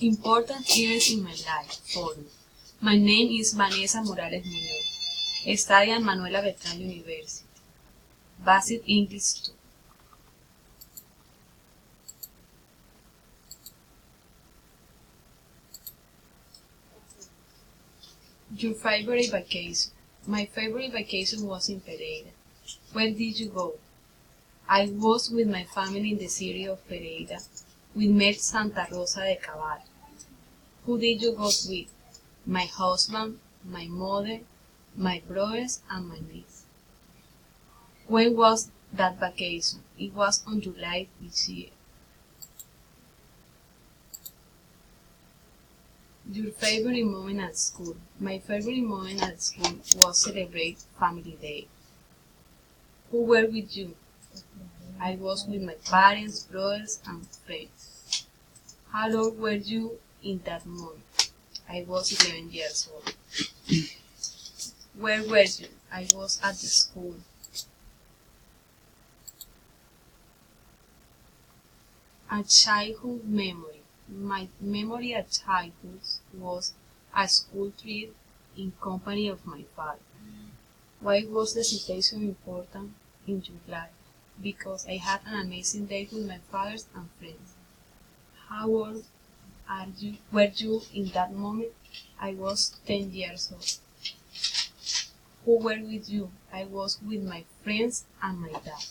Important years in my life. Forum. My name is Vanessa Morales Muñoz. I study at Manuela Beltrán University. Basic English 2. Your favorite vacation? My favorite vacation was in Pereira. Where did you go? I was with my family in the city of Pereira. We met Santa Rosa de Cabal. Who did you go with? My husband, my mother, my brothers, and my niece. When was that vacation? It was on July this year. Your favorite moment at school? My favorite moment at school was celebrate Family Day. Who were with you? I was with my parents, brothers, and friends. How old were you in that moment? I was 11 years old. Where were you? I was at the school. A childhood memory. My memory at childhood was a school trip in company of my father. Why was the situation important in your life? Because I had an amazing day with my father and friends. How old were you in that moment? I was 10 years old. Who were with you? I was with my friends and my dad.